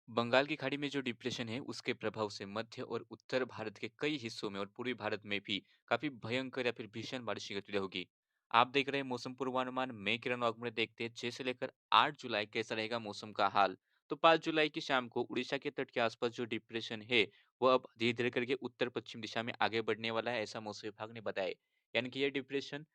बंगाल की खाड़ी में जो डिप्रेशन है उसके प्रभाव से मध्य और उत्तर भारत के कई हिस्सों में और पूर्वी भारत में भी काफी भयंकर या फिर भीषण बारिश की गतिविधि होगी। आप देख रहे हैं मौसम पूर्वानुमान। मैं किरण वाघ देखते हैं 6 से लेकर 8 जुलाई कैसा रहेगा मौसम का हाल। तो 5 जुलाई की शाम को उड़ीसा के तट के आसपास जो डिप्रेशन है वह अब धीरे धीरे करके उत्तर पश्चिम दिशा में आगे बढ़ने वाला है, ऐसा मौसम विभाग ने बताया। यानी कि यह डिप्रेशन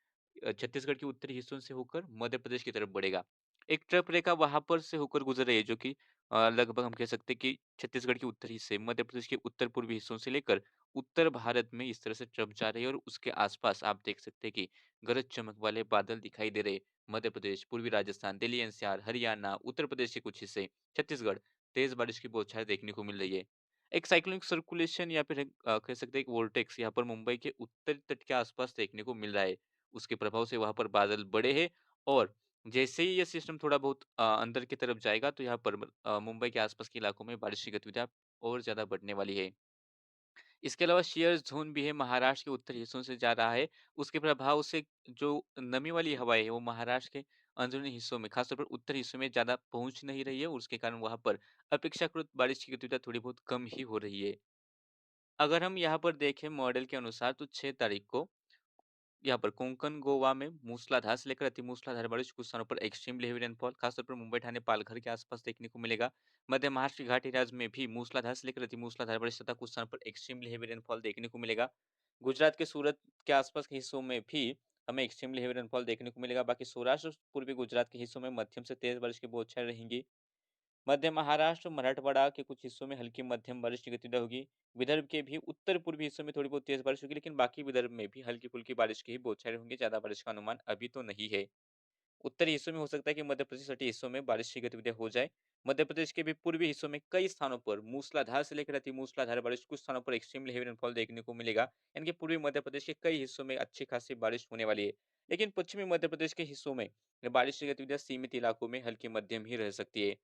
छत्तीसगढ़ के उत्तरी हिस्सों से होकर मध्य प्रदेश की तरफ बढ़ेगा। एक ट्रफ रेखा वहां पर से होकर गुजर रही है जो कि लगभग हम कह सकते हैं कि छत्तीसगढ़ के उत्तरी हिस्से, मध्य प्रदेश के उत्तर-पूर्वी हिस्सों से लेकर उत्तर भारत में इस तरह से ट्रफ जा रही है और उसके आसपास आप देख सकते हैं कि गरज चमक वाले बादल दिखाई दे रहे। मध्य प्रदेश, पूर्वी राजस्थान, दिल्ली एनसीआर, हरियाणा, उत्तर प्रदेश के कुछ हिस्से, छत्तीसगढ़, तेज बारिश की बौछारें देखने को मिल रही है। एक साइक्लोनिक सर्कुलेशन या फिर कह सकते हैं एक वोर्टेक्स यहाँ पर मुंबई के उत्तरी तट के आसपास देखने को मिल रहा है। उसके प्रभाव से वहां पर बादल बड़े हैं और जैसे ही ये सिस्टम थोड़ा बहुत अंदर की तरफ जाएगा तो यहाँ पर मुंबई के आसपास के इलाकों में बारिश की गतिविधियाँ और ज़्यादा बढ़ने वाली है। इसके अलावा शियर ज़ोन भी है, महाराष्ट्र के उत्तरी हिस्सों से जा रहा है। उसके प्रभाव से जो नमी वाली हवाएँ है वो महाराष्ट्र के अंदरूनी हिस्सों में, खासतौर पर उत्तरी हिस्सों में ज़्यादा पहुँच नहीं रही है और उसके कारण वहाँ पर अपेक्षाकृत बारिश की गतिविधियाँ थोड़ी बहुत कम ही हो रही है। अगर हम यहाँ पर देखें मॉडल के अनुसार तो 6 तारीख को यहाँ पर कोंकण, गोवा में मूसलाधार से लेकर अति मूसलाधार बारिश, कुछ स्थानों पर एक्सट्रीम हेवी रेनफॉल, खासतौर पर मुंबई, ठाणे, पालघर के आसपास देखने को मिलेगा। मध्य महाराष्ट्र के घाटी राज्य में भी मूसलाधार से लेकर अति मूसलाधार बारिश तथा कुछ स्थानों पर एक्सट्रीम हेवी रेनफॉल देखने को मिलेगा। गुजरात के सूरत के आसपास के हिस्सों में भी हमें एक्सट्रीम हेवी रेनफॉल देखने को मिलेगा। बाकी सौराष्ट्र और पूर्वी गुजरात के हिस्सों में मध्यम से तेज बारिश की बौछारें रहेंगी। मध्य महाराष्ट्र, मराठवाड़ा के कुछ हिस्सों में हल्की मध्यम बारिश की गतिविधि होगी। विदर्भ के भी उत्तर-पूर्वी हिस्सों में थोड़ी बहुत तेज बारिश होगी, लेकिन बाकी विदर्भ में भी हल्की-फुल्की बारिश की ही बौछारें होंगी, ज़्यादा बारिश का अनुमान अभी तो नहीं है। उत्तरी हिस्सों में हो सकता है कि मध्य प्रदेश तटीय हिस्सों में बारिश की गतिविधियां हो जाए। मध्य प्रदेश के भी पूर्वी हिस्सों में कई स्थानों पर मूसलाधार से लेकर अति मूसलाधार बारिश, कुछ स्थानों पर एक्सट्रीमली हेवी रेनफॉल देखने को मिलेगा। यानी कि पूर्वी मध्य प्रदेश के कई हिस्सों में अच्छी खासी बारिश होने वाली है। लेकिन पश्चिमी मध्य प्रदेश के हिस्सों में बारिश की गतिविधियां सीमित इलाकों में हल्की मध्यम ही रह सकती है।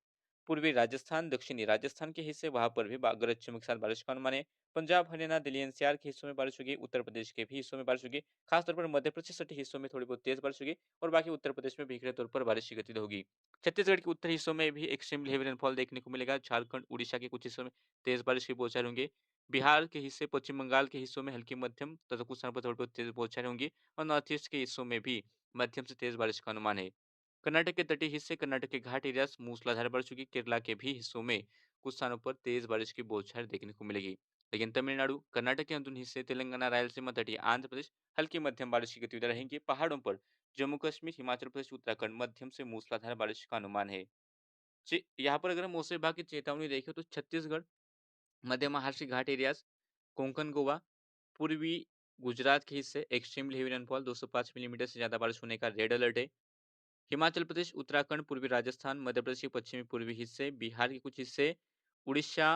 पूर्वी राजस्थान, दक्षिणी राजस्थान के हिस्से वहां पर भी गरज चमक के साथ बारिश का अनुमान है। पंजाब, हरियाणा, दिल्ली एनसीआर के हिस्सों में बारिश होगी। उत्तर प्रदेश के भी हिस्सों में बारिश होगी। खासतौर पर मध्य प्रदेश तटीय हिस्सों में थोड़ी बहुत तेज बारिश होगी और बाकी उत्तर प्रदेश में भीषण तौर पर बारिश की गतिविधि होगी। छत्तीसगढ़ के उत्तरी हिस्सों में भी एक्सट्रीम हेवी रेनफॉल देखने को मिलेगा। झारखंड, उड़ीसा के कुछ हिस्सों में तेज बारिश की बौछारें होंगी। बिहार के हिस्से, पश्चिम बंगाल के हिस्सों में हल्की मध्यम तथा कुछ स्थानों पर थोड़ी बहुत तेज बौछारें होंगी और नॉर्थ ईस्ट के हिस्सों में भी मध्यम से तेज बारिश का अनुमान है। कर्नाटक के तटीय हिस्से, कर्नाटक के घाट एरियाज मूसलाधार बारिश होगी। केरला के भी हिस्सों में कुछ स्थानों पर तेज बारिश की बौछारें देखने को मिलेगी। लेकिन तमिलनाडु, कर्नाटक के अंदरूनी हिस्से, तेलंगाना, रायलसीमा, तटीय आंध्र प्रदेश हल्की मध्यम बारिश की गतिविधियां रहेंगी। पहाड़ों पर जम्मू कश्मीर, हिमाचल प्रदेश, उत्तराखंड मध्यम से मूसलाधार बारिश का अनुमान है। यहाँ पर अगर हम मौसम विभाग की चेतावनी देखें तो छत्तीसगढ़, मध्य महाराष्ट्र के घाट एरियाज, कोंकण, गोवा, पूर्वी गुजरात के हिस्से एक्सट्रीमली हेवी रेनफॉल 205 मिलीमीटर से ज्यादा बारिश होने का रेड अलर्ट है। हिमाचल प्रदेश, उत्तराखंड, पूर्वी राजस्थान, मध्य प्रदेश के पश्चिमी पूर्वी हिस्से, बिहार के कुछ हिस्से, उड़ीसा,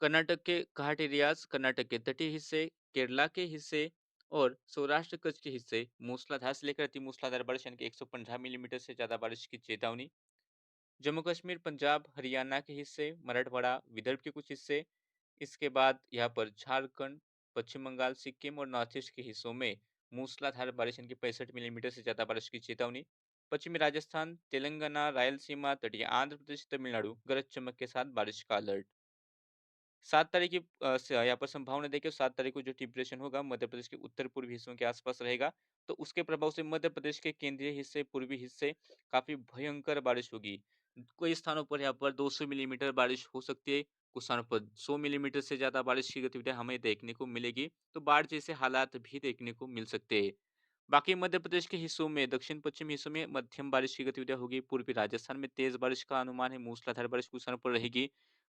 कर्नाटक के घाट एरियाज, कर्नाटक के तटीय हिस्से, केरला के हिस्से और सौराष्ट्र कच्छ के हिस्से मूसलाधार से लेकर अति मूसलाधार बारिश यानी कि 115 मिलीमीटर से ज्यादा बारिश की चेतावनी। जम्मू कश्मीर, पंजाब, हरियाणा के हिस्से, मराठवाड़ा, विदर्भ के कुछ हिस्से, इसके बाद यहाँ पर झारखंड, पश्चिम बंगाल, सिक्किम और नॉर्थ ईस्ट के हिस्सों में मूसलाधार बारिश यानी कि 65 मिलीमीटर से ज्यादा बारिश की चेतावनी। पश्चिमी राजस्थान, तेलंगाना, रायलसीमा, तटीय आंध्र प्रदेश, तमिलनाडु गरज चमक के साथ बारिश का अलर्ट। 7 तारीख की यहाँ पर संभावना देखिए 7 तारीख को जो डिप्रेशन होगा मध्य प्रदेश के उत्तर पूर्वी हिस्सों के आसपास रहेगा। तो उसके प्रभाव से मध्य प्रदेश के केंद्रीय हिस्से, पूर्वी हिस्से काफी भयंकर बारिश होगी। कई स्थानों पर यहाँ पर 200 मिलीमीटर बारिश हो सकती है। कुछ स्थानों पर 100 मिलीमीटर से ज्यादा बारिश की गतिविधियां हमें देखने को मिलेगी। तो बाढ़ जैसे हालात भी देखने को मिल सकते हैं। बाकी मध्य प्रदेश के हिस्सों में, दक्षिण पश्चिमी हिस्सों में मध्यम बारिश की गतिविधियां होगी। पूर्वी राजस्थान में तेज बारिश का अनुमान है, मूसलाधार बारिश कुछ स्थानों पर रहेगी।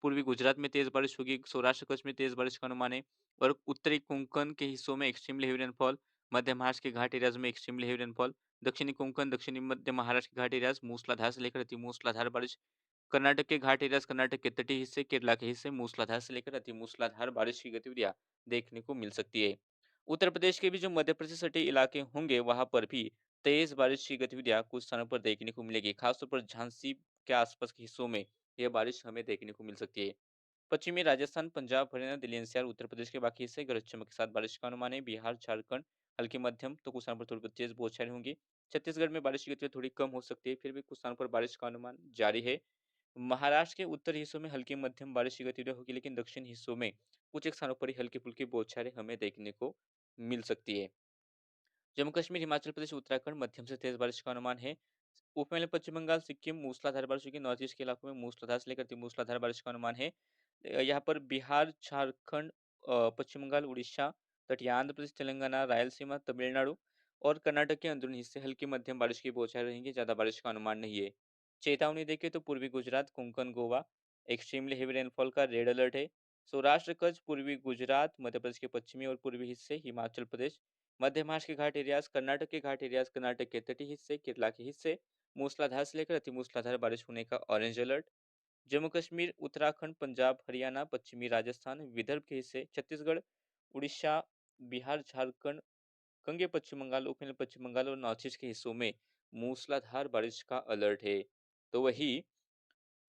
पूर्वी गुजरात में तेज बारिश होगी, सौराष्ट्र कच्छ में तेज बारिश का अनुमान है और उत्तरी कोंकण के हिस्सों में एक्सट्रीमली हेवी रेनफॉल, मध्य महाराष्ट्र के घाट एरियाज में एक्सट्रीमली हेवी रेनफॉल, दक्षिणी कोंकण, दक्षिणी मध्य महाराष्ट्र के घाट एरियाज मूसलाधार से लेकर अति मूसलाधार बारिश, कर्नाटक के घाट एरियाज, कर्नाटक के तटीय हिस्से, केरला के हिस्से मूसलाधार से लेकर अति मूसलाधार बारिश की गतिविधियां देखने को मिल सकती है। उत्तर प्रदेश के भी जो मध्य प्रदेश से सटे इलाके होंगे वहां पर भी तेज बारिश की गतिविधियां कुछ स्थानों पर देखने को मिलेगी। खासतौर पर झांसी के आसपास के हिस्सों में यह बारिश हमें देखने को मिल सकती है। पश्चिमी राजस्थान, पंजाब, हरियाणा, दिल्ली एनसीआर, उत्तर प्रदेश के बाकी हिस्से गरज चमक के साथ बारिश का अनुमान है। बिहार, झारखंड हल्की मध्यम तो कुछ स्थानों पर थोड़ी बहुत तेज बौछारें होंगी। छत्तीसगढ़ में बारिश की गतिविधि थोड़ी कम हो सकती है, फिर भी कुछ स्थानों पर बारिश का अनुमान जारी है। महाराष्ट्र के उत्तरी हिस्सों में हल्की मध्यम बारिश की गतिविधि होगी, लेकिन दक्षिण हिस्सों में कुछ एक स्थानों पर ही हल्की-फुल्की बौछारें हमें देखने को मिल सकती है। जम्मू कश्मीर, हिमाचल प्रदेश, उत्तराखंड मध्यम से तेज बारिश का अनुमान है। उपमैले पश्चिम बंगाल, सिक्किम मूसलाधार बारिश होगी। नॉर्थ ईस्ट के इलाकों में मूसलाधार से लेकर अति मूसलाधार बारिश का अनुमान है। यहाँ पर बिहार, झारखंड, पश्चिम बंगाल, उड़ीसा, तटीय आंध्र प्रदेश, तेलंगाना, रायलसीमा, तमिलनाडु और कर्नाटक के अंदरूनी हिस्से हल्की मध्यम बारिश की बौछारें रहेंगी। ज्यादा बारिश का अनुमान नहीं है। चेतावनी देखें तो पूर्वी Gujarat, Konkan, Goa extremely heavy rainfall का रेड अलर्ट है। सौराष्ट्र, कच्छ, पूर्वी गुजरात, मध्य प्रदेश के पश्चिमी और पूर्वी हिस्से, हिमाचल प्रदेश, मध्य महाराष्ट्र के घाट एरियाज, कर्नाटक के घाट एरियाज, कर्नाटक के तटीय हिस्से, केरला के हिस्से मूसलाधार से लेकर अति मूसलाधार बारिश होने का ऑरेंज अलर्ट। जम्मू कश्मीर, उत्तराखंड, पंजाब, हरियाणा, पश्चिमी राजस्थान, विदर्भ के हिस्से, छत्तीसगढ़, उड़ीसा, बिहार, झारखंड, कंगे पश्चिम बंगाल, उपमध्य पश्चिम बंगाल और नॉर्थ ईस्ट के हिस्सों में मूसलाधार बारिश का अलर्ट है। तो वही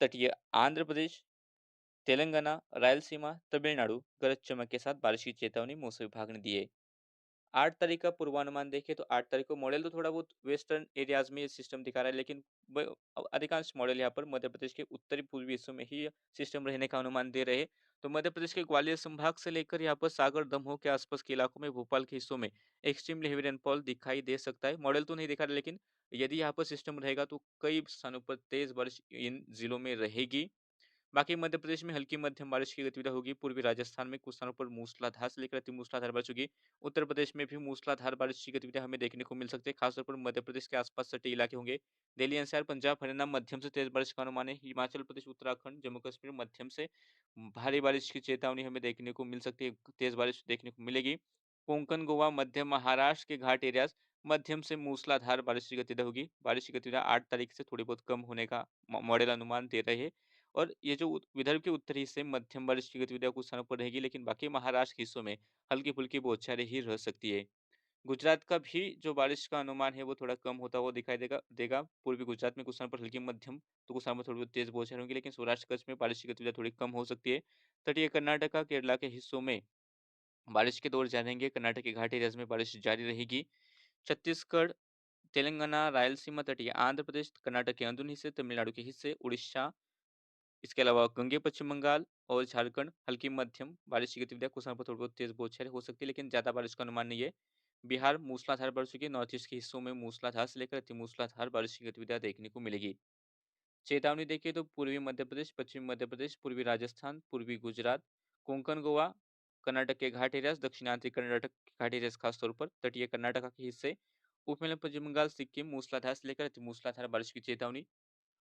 तटीय आंध्र प्रदेश, तेलंगाना, रायलसीमा, तमिलनाडु गरज चमक के साथ बारिश की चेतावनी मौसम विभाग ने दी है। 8 तारीख का पूर्वानुमान देखें तो 8 तारीख को मॉडल तो थोड़ा बहुत वेस्टर्न एरियाज में ये सिस्टम दिखा रहा है, लेकिन अधिकांश मॉडल यहाँ पर मध्य प्रदेश के उत्तरी पूर्वी हिस्सों में ही सिस्टम रहने का अनुमान दे रहे हैं। तो मध्य प्रदेश के ग्वालियर संभाग से लेकर यहाँ पर सागर, दमोह के आसपास के इलाकों में, भोपाल के हिस्सों में एक्सट्रीमली हेवी रेनफॉल दिखाई दे सकता है। मॉडल तो नहीं दिखा रहा, लेकिन यदि यहाँ पर सिस्टम रहेगा तो कई स्थानों पर तेज बारिश इन जिलों में रहेगी। बाकी मध्य प्रदेश में हल्की मध्यम बारिश की गतिविधि होगी। पूर्वी राजस्थान में कुछ स्थानों पर मूसलाधार से लेकर अति मूसलाधार बारिश होगी। उत्तर प्रदेश में भी मूसलाधार बारिश की गतिविधियां हमें देखने को मिल सकती है। खासतौर पर मध्य प्रदेश के आसपास सटे इलाके होंगे। दिल्ली, एनसीआर, पंजाब, हरियाणा मध्यम से तेज बारिश का अनुमान है। हिमाचल प्रदेश, उत्तराखंड, जम्मू कश्मीर मध्यम से भारी बारिश की चेतावनी हमें देखने को मिल सकती है। तेज बारिश देखने को मिलेगी। कोंकण, गोवा, मध्य महाराष्ट्र के घाट एरियाज मध्यम से मूसलाधार बारिश की गतिविधि होगी। बारिश की गतिविधियां 8 तारीख से थोड़ी बहुत कम होने का मॉडल अनुमान दे रहे हैं। और ये जो विदर्भ के उत्तरी हिस्से में मध्यम बारिश की गतिविधियां कुछ स्थानों पर रहेगी, लेकिन बाकी महाराष्ट्र के हिस्सों में हल्की फुल्की बौछारें ही रह सकती है। गुजरात का भी जो बारिश का अनुमान है वो थोड़ा कम होता हुआ दिखाई देगा। पूर्वी गुजरात में कुछ स्थानों पर हल्की मध्यम तो कुछ स्थानों पर थोड़ी बहुत तेज बौछारें होंगी, लेकिन सौराष्ट्र कच्छ में बारिश की गतिविधियां थोड़ी कम हो सकती है। तटीय कर्नाटका, केरला के हिस्सों में बारिश के दौर जारी रहेंगे। कर्नाटक के घाटी एरियाज में बारिश जारी रहेगी। छत्तीसगढ़, तेलंगाना, रायलसीमा, तटीय आंध्र प्रदेश, कर्नाटक के अंदरूनी हिस्से, तमिलनाडु के हिस्से, उड़ीसा, इसके अलावा गंगे पश्चिम बंगाल और झारखंड हल्की मध्यम बारिश की गतिविधियां कुछ स्थानों पर थोड़ी बहुत तेज बौछारें हो सकती है, लेकिन ज्यादा बारिश का अनुमान नहीं है। बिहार मूसलाधार बारिश होगी। नॉर्थ ईस्ट के हिस्सों में मूसलाधार से लेकर अति मूसलाधार बारिश की गतिविधियां देखने को मिलेगी। चेतावनी देखिए तो पूर्वी मध्य प्रदेश, पश्चिमी मध्य प्रदेश, पूर्वी राजस्थान, पूर्वी गुजरात, कोंकण, गोवा, कर्नाटक के घाट एरियाज, दक्षिणांतरी कर्नाटक के घाट एरियाज खासतौर पर, तटीय कर्नाटक के हिस्से, उपमध्य पश्चिम बंगाल, सिक्किम मूसलाधार से लेकर अति मूसलाधार बारिश की चेतावनी।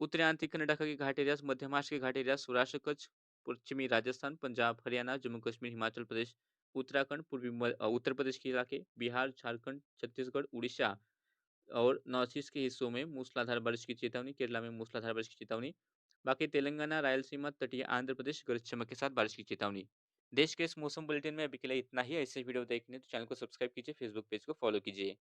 उत्तरायणती कर्नाटक के घाट एरियाज, मध्य महाराष्ट्र के घाट एरियाज, सौराष्ट्र कच्छ, पश्चिमी राजस्थान, पंजाब, हरियाणा, जम्मू कश्मीर, हिमाचल प्रदेश, उत्तराखंड, उत्तर प्रदेश के इलाके, बिहार, झारखंड, छत्तीसगढ़, उड़ीसा और नॉर्थ ईस्ट के हिस्सों में मूसलाधार बारिश की चेतावनी। केरला में मूसलाधार बारिश की चेतावनी। बाकी तेलंगाना, रायलसीमा, तटीय आंध्र प्रदेश गरज चमक के साथ बारिश की चेतावनी। देश के इस मौसम बुलेटिन में अभी के लिए इतना ही। ऐसे वीडियो देखने तो चैनल को सब्सक्राइब कीजिए, फेसबुक पेज को फॉलो कीजिए।